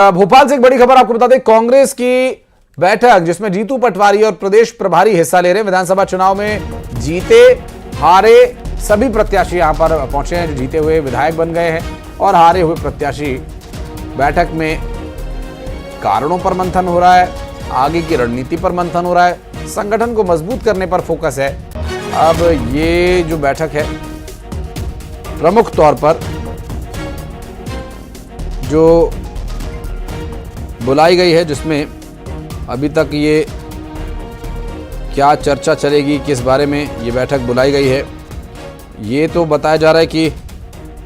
भोपाल से एक बड़ी खबर आपको बता दें। कांग्रेस की बैठक जिसमें जीतू पटवारी और प्रदेश प्रभारी हिस्सा ले रहे हैं। विधानसभा चुनाव में जीते हारे सभी प्रत्याशी यहां पर पहुंचे हैं। जो जीते हुए विधायक बन गए हैं और हारे हुए प्रत्याशी बैठक में कारणों पर मंथन हो रहा है, आगे की रणनीति पर मंथन हो रहा है, संगठन को मजबूत करने पर फोकस है। अब ये जो बैठक है प्रमुख तौर पर जो बुलाई गई है, जिसमें अभी तक ये क्या चर्चा चलेगी, किस बारे में ये बैठक बुलाई गई है, ये तो बताया जा रहा है कि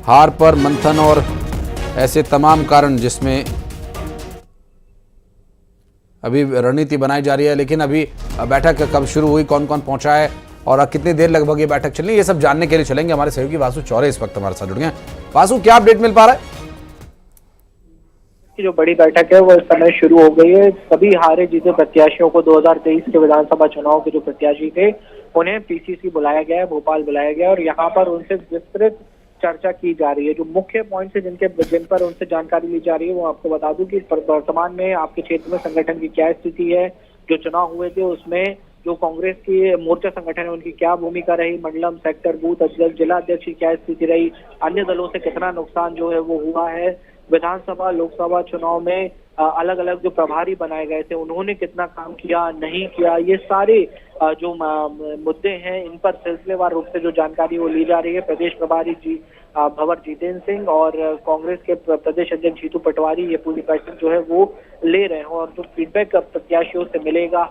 हार पर मंथन और ऐसे तमाम कारण जिसमें अभी रणनीति बनाई जा रही है। लेकिन अभी बैठक कब शुरू हुई, कौन कौन पहुंचा है और कितनी देर लगभग ये बैठक चलनी, ये सब जानने के लिए चलेंगे हमारे सहयोगी वासु चौरे इस वक्त हमारे साथ जुड़ गए हैं। वासु, क्या अपडेट मिल पा रहा है? की जो बड़ी बैठक है वो इस समय शुरू हो गई है। सभी हारे जीते प्रत्याशियों को 2023 के विधानसभा चुनाव के जो प्रत्याशी थे उन्हें पीसीसी बुलाया गया है, भोपाल बुलाया गया है और यहाँ पर उनसे विस्तृत चर्चा की जा रही है। जो मुख्य पॉइंट्स है जिन पर उनसे जानकारी ली जा रही है वो आपको बता दूं कि वर्तमान में आपके क्षेत्र में संगठन की क्या स्थिति है, जो चुनाव हुए थे उसमें जो कांग्रेस की मोर्चा संगठन है उनकी क्या भूमिका रही, मंडलम, सेक्टर, बूथ अध्यक्ष, जिला अध्यक्ष की क्या स्थिति रही, अन्य दलों से कितना नुकसान जो है वो हुआ है, विधानसभा लोकसभा चुनाव में अलग अलग जो प्रभारी बनाए गए थे उन्होंने कितना काम किया नहीं किया, ये सारे जो मुद्दे हैं इन पर सिलसिलेवार रूप से जो जानकारी वो ली जा रही है। प्रदेश प्रभारी भंवर जितेंद्र सिंह और कांग्रेस के प्रदेश अध्यक्ष जीतू पटवारी ये पूरी बैठक जो है वो ले रहे हैं और जो फीडबैक प्रत्याशियों से मिलेगा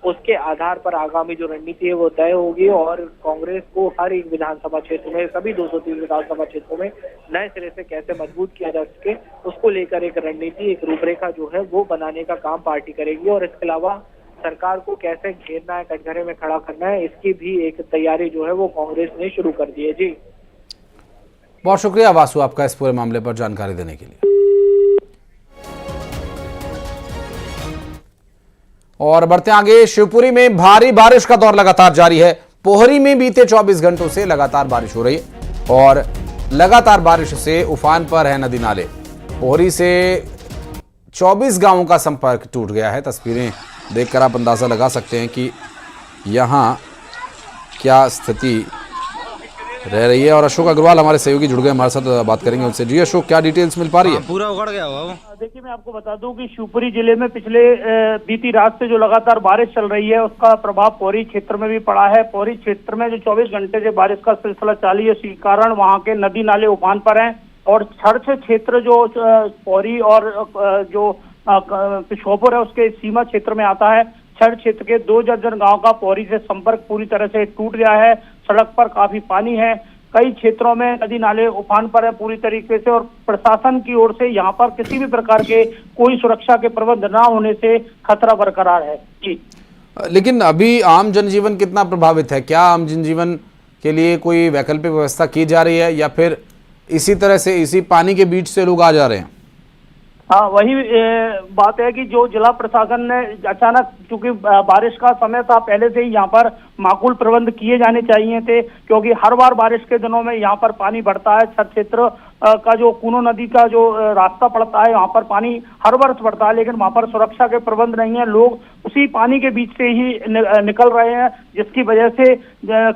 उसके आधार पर आगामी जो रणनीति है वो तय होगी और कांग्रेस को हर एक विधानसभा क्षेत्र में, सभी 203 विधानसभा क्षेत्रों में नए सिरे से कैसे मजबूत किया जा सके उसको लेकर एक रणनीति, एक रूपरेखा जो है वो बनाने का काम पार्टी करेगी और इसके अलावा सरकार को कैसे घेरना है, कटघरे में खड़ा करना है, इसकी भी एक तैयारी जो है वो कांग्रेस ने शुरू कर दी है। जी, बहुत शुक्रिया वासु आपका इस पूरे मामले पर जानकारी देने के लिए। और बढ़ते आगे, शिवपुरी में भारी बारिश का दौर लगातार जारी है। पोहरी में बीते 24 घंटों से लगातार बारिश हो रही है और लगातार बारिश से उफान पर है नदी नाले। पोहरी से 24 गांवों का संपर्क टूट गया है। तस्वीरें देखकर आप अंदाजा लगा सकते हैं कि यहां क्या स्थिति रह रही है। और अशोक अग्रवाल हमारे सहयोगी जुड़ गए हमारे साथ, बात करेंगे उनसे। जी अशोक, क्या डिटेल्स मिल पा रही है? पूरा उगड़ गया हुआ। देखिए, मैं आपको बता दूं कि शिवपुरी जिले में पिछले बीती रात से जो लगातार बारिश चल रही है उसका प्रभाव पौरी क्षेत्र में भी पड़ा है। पौरी क्षेत्र में जो 24 घंटे से बारिश का सिलसिला जारी है, इसी कारण वहां के नदी नाले उफान पर हैं और छर्छ क्षेत्र जो पौरी और जो पिछोपुर है उसके सीमा क्षेत्र में आता है। छड़ क्षेत्र के 2 दर्जन गांव का पौरी से संपर्क पूरी तरह से टूट गया है। सड़क पर काफी पानी है, कई क्षेत्रों में नदी नाले उफान पर है पूरी तरीके से और प्रशासन की ओर से यहाँ पर किसी भी प्रकार के कोई सुरक्षा के प्रबंध न होने से खतरा बरकरार है। जी, लेकिन अभी आम जनजीवन कितना प्रभावित है? क्या आम जनजीवन के लिए कोई वैकल्पिक व्यवस्था की जा रही है या फिर इसी तरह से इसी पानी के बीच से लोग आ जा रहे हैं? हाँ, वही बात है कि जो जिला प्रशासन ने अचानक, चूंकि बारिश का समय था, पहले से ही यहाँ पर माकूल प्रबंध किए जाने चाहिए थे क्योंकि हर बार बारिश के दिनों में यहाँ पर पानी बढ़ता है। छठ क्षेत्र का जो कूनो नदी का जो रास्ता पड़ता है वहाँ पर पानी हर वर्ष बढ़ता है, लेकिन वहाँ पर सुरक्षा के प्रबंध नहीं है। लोग उसी पानी के बीच से ही निकल रहे हैं जिसकी वजह से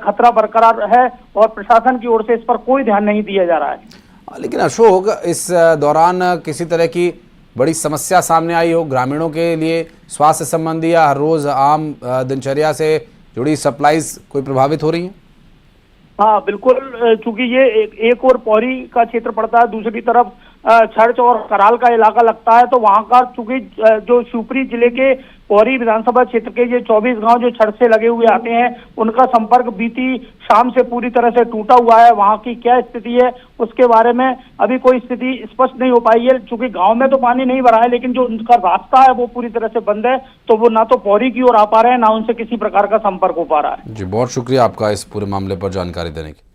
खतरा बरकरार है और प्रशासन की ओर से इस पर कोई ध्यान नहीं दिया जा रहा है। लेकिन अशोक, इस दौरान किसी तरह की बड़ी समस्या सामने आई हो ग्रामीणों के लिए, स्वास्थ्य संबंधी या हर रोज आम दिनचर्या से जुड़ी सप्लाईज कोई प्रभावित हो रही हैं? हाँ बिल्कुल, चूंकि ये एक और पौरी का क्षेत्र पड़ता है, दूसरी तरफ छर्च और कराल का इलाका लगता है, तो वहां का चूंकि जो शिवपुरी जिले के पौरी विधानसभा क्षेत्र के ये 24 गांव जो छड़ से लगे हुए आते हैं उनका संपर्क बीती शाम से पूरी तरह से टूटा हुआ है। वहां की क्या स्थिति है उसके बारे में अभी कोई स्थिति स्पष्ट नहीं हो पाई है, चूंकि गांव में तो पानी नहीं भरा है लेकिन जो उनका रास्ता है वो पूरी तरह से बंद है, तो वो ना तो पौरी की ओर आ पा रहे हैं ना उनसे किसी प्रकार का संपर्क हो पा रहा है। जी, बहुत शुक्रिया आपका इस पूरे मामले पर जानकारी देने की।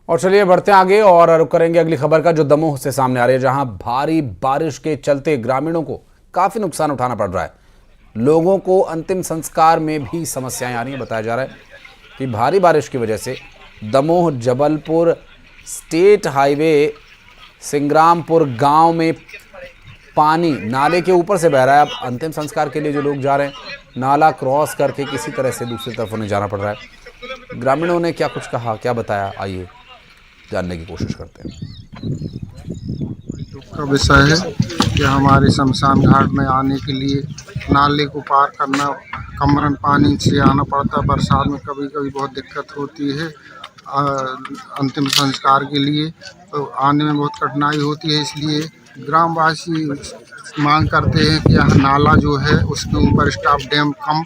और चलिए बढ़ते आगे और रुक करेंगे अगली खबर का, जो दमोह से सामने आ रही है, जहां भारी बारिश के चलते ग्रामीणों को काफी नुकसान उठाना पड़ रहा है। लोगों को अंतिम संस्कार में भी समस्याएं आ रही हैं। बताया जा रहा है कि भारी बारिश की वजह से दमोह, जबलपुर, स्टेट हाईवे सिंग्रामपुर गांव में पानी नाले के ऊपर से बह रहा है। अब अंतिम संस्कार के लिए जो लोग जा रहे हैं नाला क्रॉस करके किसी तरह से दूसरी तरफ उन्हें जाना पड़ रहा है। ग्रामीणों ने क्या कुछ कहा, क्या बताया, आइए जानने की कोशिश करते हैं। दुख का विषय है कि हमारे शमशान घाट में आने के लिए नाले को पार करना, कमरन पानी से आना पड़ता है। बरसात में कभी कभी बहुत दिक्कत होती है अंतिम संस्कार के लिए, तो आने में बहुत कठिनाई होती है। इसलिए ग्रामवासी मांग करते हैं कि यहाँ नाला जो है उसके ऊपर स्टाफ डैम कम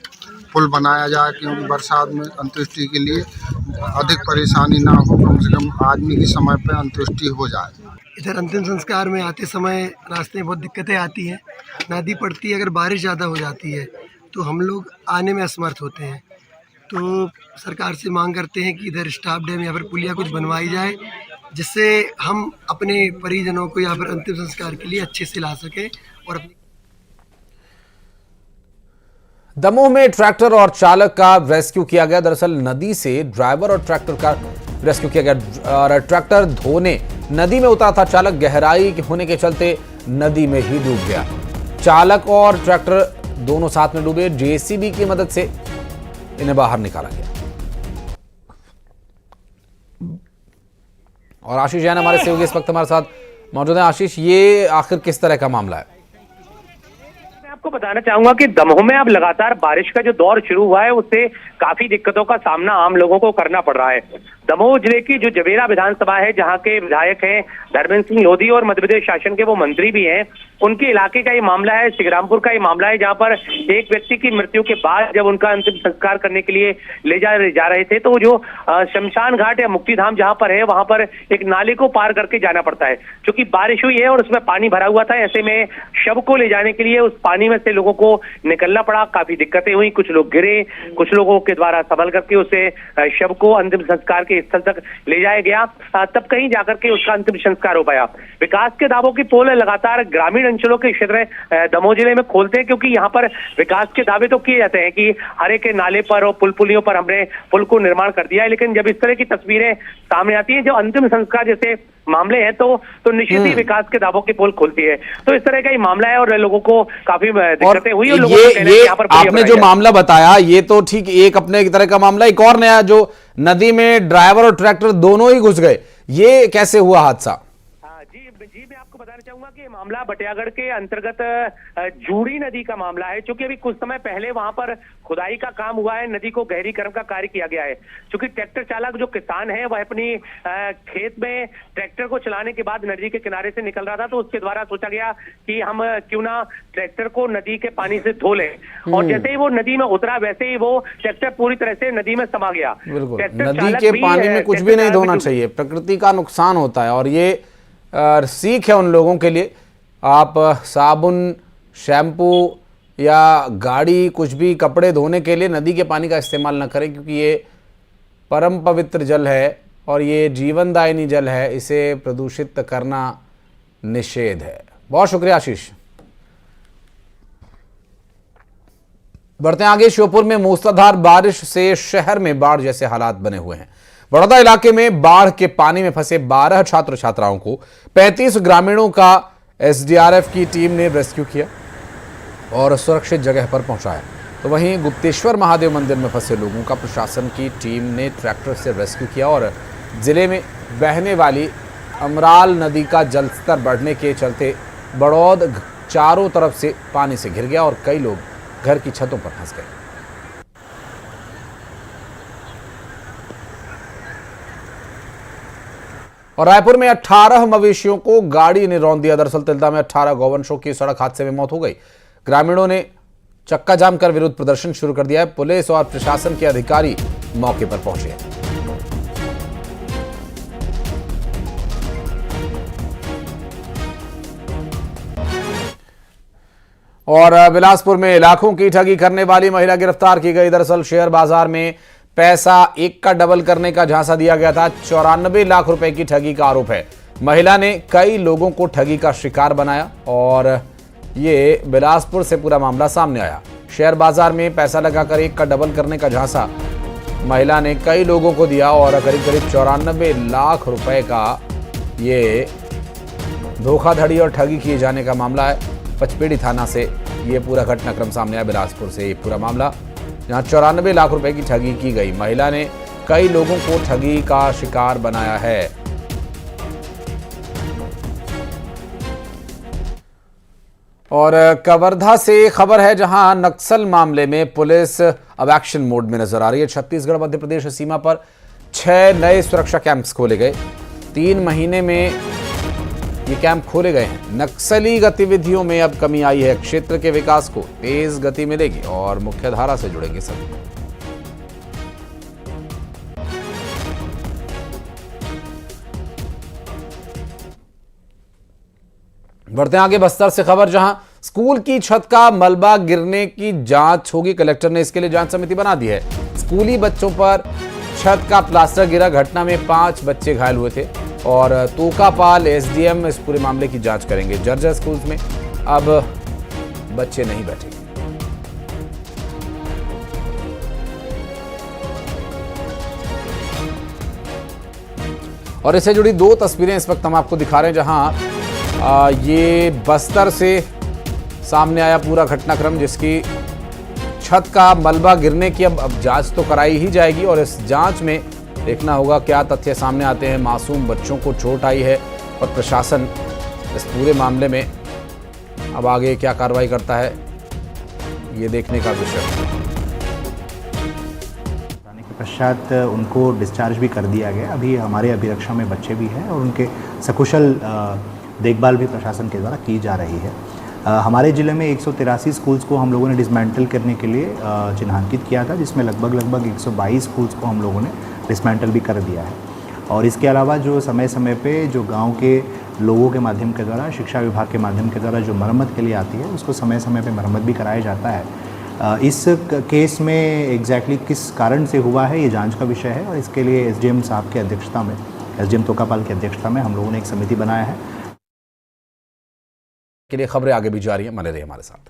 पुल बनाया जाए, क्योंकि बरसात में अंत्येष्टि के लिए अधिक परेशानी ना हो, कम से कम आदमी के समय पर अंत्येष्टि हो जाए। इधर अंतिम संस्कार में आते समय रास्ते में बहुत दिक्कतें आती हैं, नदी पड़ती है, अगर बारिश ज़्यादा हो जाती है तो हम लोग आने में असमर्थ होते हैं। तो सरकार से मांग करते हैं कि इधर स्टाफ डैम या फिर पुलिया कुछ बनवाई जाए, जिससे हम अपने परिजनों को या फिर अंतिम संस्कार के लिए अच्छे से ला सकें। और दमोह में ट्रैक्टर और चालक का रेस्क्यू किया गया। दरअसल नदी से ड्राइवर और ट्रैक्टर का रेस्क्यू किया गया और ट्रैक्टर धोने नदी में उतरा था। चालक गहराई होने के चलते नदी में ही डूब गया। चालक और ट्रैक्टर दोनों साथ में डूबे। जेसीबी की मदद से इन्हें बाहर निकाला गया। और आशीष जैन हमारे सहयोगी इस वक्त हमारे साथ मौजूद है। आशीष, ये आखिर किस तरह का मामला है? मैं आपको बताना चाहूंगा कि दमोह में अब लगातार बारिश का जो दौर शुरू हुआ है उससे काफी दिक्कतों का सामना आम लोगों को करना पड़ रहा है। दमोह जिले की जो जवेरा विधानसभा है, जहां के विधायक हैं धर्मेंद्र सिंह लोधी और मध्य प्रदेश शासन के वो मंत्री भी हैं, उनके इलाके का ये मामला है। सिंग्रामपुर का ये मामला है, जहां पर एक व्यक्ति की मृत्यु के बाद जब उनका अंतिम संस्कार करने के लिए ले जा रहे थे, तो जो शमशान घाट या मुक्तिधाम जहां पर है, वहां पर एक नाले को पार करके जाना पड़ता है। क्योंकि बारिश हुई है और उसमें पानी भरा हुआ था, ऐसे में शव को ले जाने के लिए उस पानी में से लोगों को निकलना पड़ा। काफी दिक्कतें हुई, कुछ लोग गिरे, कुछ लोगों के द्वारा संभल करके उसे शव को अंतिम संस्कार के स्थल तक ले जाया गया, तब कहीं जाकर के उसका अंतिम संस्कार हो पाया। विकास के दावों की पोल लगातार ग्रामीण अंचलों के क्षेत्र दमोह जिले में खोलते हैं, क्योंकि यहाँ पर विकास के दावे तो किए जाते हैं कि हर एक नाले पर और पुलियों पर हमने पुल को निर्माण कर दिया है, लेकिन जब इस तरह की तस्वीरें सामने आती हैं, जो अंतिम संस्कार जैसे मामले हैं, तो निश्चित ही विकास के दावों की पोल खोलती है। तो इस तरह का ही मामला है और लोगों को काफी दिक्कतें हुई। और लोगों ये आपने जो मामला बताया ये तो ठीक एक अपने की तरह का मामला, एक और नया जो नदी में ड्राइवर और ट्रैक्टर दोनों ही घुस गए, ये कैसे हुआ हादसा? जी मैं आपको बताना चाहूंगा कि मामला बटियागढ़ के अंतर्गत जूड़ी नदी का मामला है। चूंकि अभी कुछ समय पहले वहां पर खुदाई का काम हुआ है, नदी को गहरीकरण का कार्य किया गया है। चूंकि ट्रैक्टर चालक जो किसान है वह अपनी खेत में ट्रैक्टर को चलाने के बाद नदी के किनारे से निकल रहा था, तो उसके द्वारा सोचा गया कि हम क्यों ना ट्रैक्टर को नदी के पानी से धो लें। और जैसे ही वो नदी में उतरा, वैसे ही वो ट्रैक्टर पूरी तरह से नदी में समा गया। नदी के पानी में कुछ भी नहीं धोना चाहिए, प्रकृति का नुकसान होता है। और ये सीख है उन लोगों के लिए। आप साबुन, शैम्पू या गाड़ी, कुछ भी कपड़े धोने के लिए नदी के पानी का इस्तेमाल ना करें, क्योंकि ये परम पवित्र जल है और ये जीवनदायिनी जल है। इसे प्रदूषित करना निषेध है। बहुत शुक्रिया आशीष। बढ़ते हैं आगे। श्योपुर में मूसलाधार बारिश से शहर में बाढ़ जैसे हालात बने हुए हैं। बड़ौदा इलाके में बाढ़ के पानी में फंसे 12 छात्र छात्राओं को 35 ग्रामीणों का एसडीआरएफ की टीम ने रेस्क्यू किया और सुरक्षित जगह पर पहुंचाया। तो वहीं गुप्तेश्वर महादेव मंदिर में फंसे लोगों का प्रशासन की टीम ने ट्रैक्टर से रेस्क्यू किया और जिले में बहने वाली अमराल नदी का जलस्तर बढ़ने के चलते बड़ौद चारों तरफ से पानी से घिर गया और कई लोग घर की छतों पर फंस गए। और रायपुर में 18 मवेशियों को गाड़ी ने रौंद दिया। दरअसल तिल्दा में 18 गौवंशों की सड़क हादसे में मौत हो गई। ग्रामीणों ने चक्का जाम कर विरोध प्रदर्शन शुरू कर दिया है। पुलिस और प्रशासन के अधिकारी मौके पर पहुंचे हैं। और बिलासपुर में लाखों की ठगी करने वाली महिला गिरफ्तार की गई। दरअसल शेयर बाजार में पैसा एक का डबल करने का झांसा दिया गया था। 94 लाख रुपए की ठगी का आरोप है। महिला ने कई लोगों को ठगी का शिकार बनाया और ये बिलासपुर से पूरा मामला सामने आया। शेयर बाजार में पैसा लगाकर एक का डबल करने का झांसा महिला ने कई लोगों को दिया और करीब करीब 94 लाख रुपए का ये धोखाधड़ी और ठगी किए जाने का मामला है। पचपेड़ी थाना से ये पूरा घटनाक्रम सामने आया, बिलासपुर से ये पूरा मामला, जहां 94 लाख रुपए की ठगी की गई। महिला ने कई लोगों को ठगी का शिकार बनाया है। और कवर्धा से खबर है, जहां नक्सल मामले में पुलिस अब एक्शन मोड में नजर आ रही है। छत्तीसगढ़ मध्य प्रदेश सीमा पर 6 नए सुरक्षा कैंप्स खोले गए। 3 महीने में ये कैंप खोले गए हैं। नक्सली गतिविधियों में अब कमी आई है। क्षेत्र के विकास को तेज गति मिलेगी और मुख्यधारा से जुड़ेंगे सभी। बढ़ते हैं आगे बस्तर से खबर, जहां स्कूल की छत का मलबा गिरने की जांच होगी। कलेक्टर ने इसके लिए जांच समिति बना दी है। स्कूली बच्चों पर छत का प्लास्टर गिरा, घटना में 5 बच्चे घायल हुए थे और तोकापाल एसडीएम इस पूरे मामले की जांच करेंगे। जर्जर स्कूल्स में अब बच्चे नहीं बैठेंगे। और इससे जुड़ी 2 तस्वीरें इस वक्त हम आपको दिखा रहे हैं, जहां ये बस्तर से सामने आया पूरा घटनाक्रम, जिसकी छत का मलबा गिरने की अब जांच तो कराई ही जाएगी और इस जांच में देखना होगा क्या तथ्य सामने आते हैं। मासूम बच्चों को चोट आई है और प्रशासन इस पूरे मामले में अब आगे क्या कार्रवाई करता है, ये देखने का विषय है। के पश्चात उनको डिस्चार्ज भी कर दिया गया। अभी हमारे अभिरक्षा में बच्चे भी हैं और उनके सकुशल देखभाल भी प्रशासन के द्वारा की जा रही है। हमारे ज़िले में 183 स्कूल्स को हम लोगों ने डिसमेंटल करने के लिए चिन्हांकित किया था, जिसमें लगभग 122 स्कूल्स को हम लोगों ने डिसमेंटल भी कर दिया है। और इसके अलावा जो समय समय पे जो गांव के लोगों के माध्यम के द्वारा, शिक्षा विभाग के माध्यम के द्वारा जो मरम्मत के लिए आती है, उसको समय समय पे मरम्मत भी कराया जाता है। इस केस में एग्जैक्टली किस कारण से हुआ है, ये जांच का विषय है और इसके लिए एसडीएम साहब की अध्यक्षता में, एसडीएम तोकापाल की अध्यक्षता में हम लोगों ने एक समिति बनाया है। के लिए खबरें आगे भी जारी हैं, बने रहिए हमारे साथ।